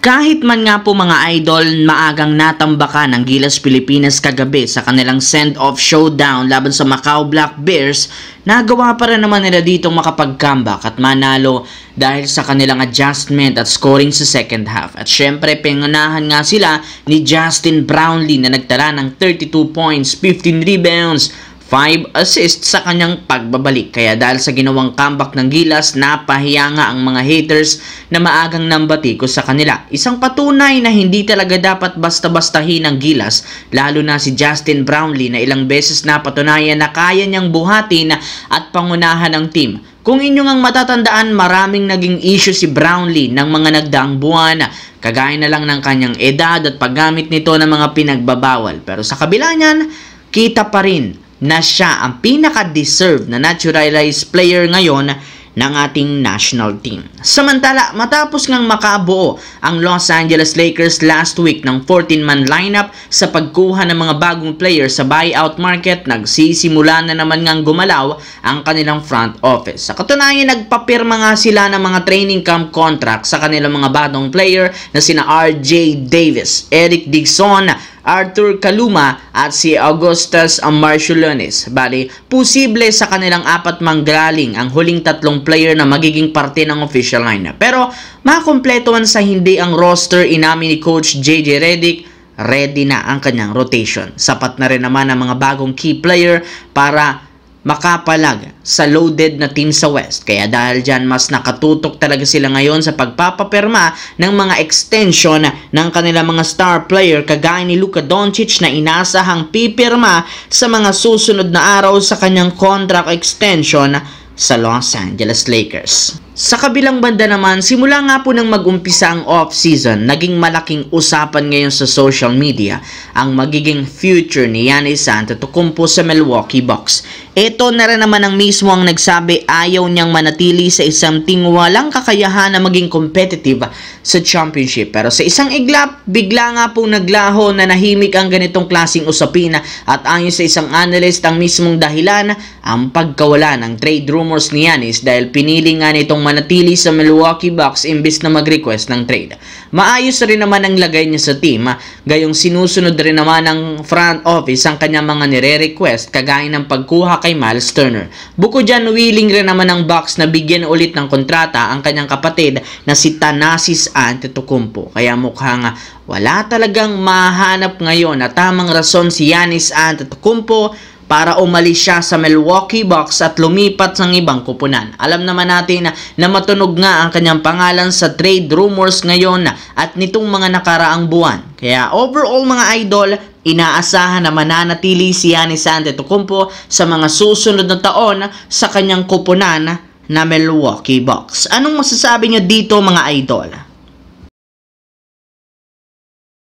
Kahit man nga po mga idol, maagang natambakan ng Gilas Pilipinas kagabi sa kanilang send-off showdown laban sa Macau Black Bears, nagawa pa rin naman nila ditong makapag-comeback at manalo dahil sa kanilang adjustment at scoring sa second half. At syempre, pingunahan nga sila ni Justin Brownlee na nagtala ng 32 points, 15 rebounds, 5 assists sa kanyang pagbabalik. Kaya dahil sa ginawang comeback ng Gilas, napahiya nga ang mga haters na maagang nambati ko sa kanila. Isang patunay na hindi talaga dapat basta-bastahin ang Gilas, lalo na si Justin Brownlee na ilang beses napatunayan na kaya niyang buhatin at pangunahan ang team. Kung inyong ang matatandaan, maraming naging issue si Brownlee ng mga nagdaang buwan, kagaya na lang ng kanyang edad at paggamit nito ng mga pinagbabawal. Pero sa kabila niyan, kita pa rin na siya ang pinaka-deserved na naturalized player ngayon ng ating national team. Samantala, matapos ngang makabuo ang Los Angeles Lakers last week ng 14-man lineup sa pagkuha ng mga bagong player sa buyout market, nagsisimula na naman ngang gumalaw ang kanilang front office. Sa katunayan, nagpapirma nga sila ng mga training camp contract sa kanilang mga bagong player na sina RJ Davis, Eric Dixon, Arthur Kaluma at si Augustus Marciuliones. Bali, posible sa kanilang apat manggaling ang huling tatlong player na magiging parte ng official lineup. Pero makumpletuhan sa hindi ang roster, inamin ni Coach JJ Redick, ready na ang kanyang rotation. Sapat na rin naman ang mga bagong key player para makapalag sa loaded na team sa West. Kaya dahil dyan, mas nakatutok talaga sila ngayon sa pagpapapirma ng mga extension ng kanilang mga star player kagaya ni Luka Doncic na inasahang pipirma sa mga susunod na araw sa kanyang contract extension sa Los Angeles Lakers. Sa kabilang banda naman, simula nga po nang mag-umpisa ang off-season, naging malaking usapan ngayon sa social media ang magiging future ni Giannis Antetokounmpo sa Milwaukee Bucks. Ito na rin naman ang mismo ang nagsabi ayaw niyang manatili sa isang team walang kakayahan na maging competitive sa championship. Pero sa isang iglap, bigla nga pong naglaho na nahimik ang ganitong klaseng usapin at ayon sa isang analyst, ang mismong dahilan ang pagkawala ng trade rumors ni Giannis dahil pinili nga nitong manatili sa Milwaukee Bucks imbis na mag-request ng trade. Maayos rin naman ang lagay niya sa team, gayong sinusunod rin naman ng front office ang kanyang mga nire-request kagaya ng pagkuha kay Miles Turner. Bukod dyan, willing rin naman ng Bucks na bigyan ulit ng kontrata ang kanyang kapatid na si Thanasis Antetokounmpo. Kaya mukhang wala talagang mahanap ngayon na tamang rason si Giannis Antetokounmpo para umalis siya sa Milwaukee Bucks at lumipat sa ibang kupunan. Alam naman natin na matunog nga ang kanyang pangalan sa trade rumors ngayon at nitong mga nakaraang buwan. Kaya overall mga idol, inaasahan na mananatili si Giannis Antetokounmpo sa mga susunod na taon sa kanyang kupunan na Milwaukee Bucks. Anong masasabi nyo dito mga idol?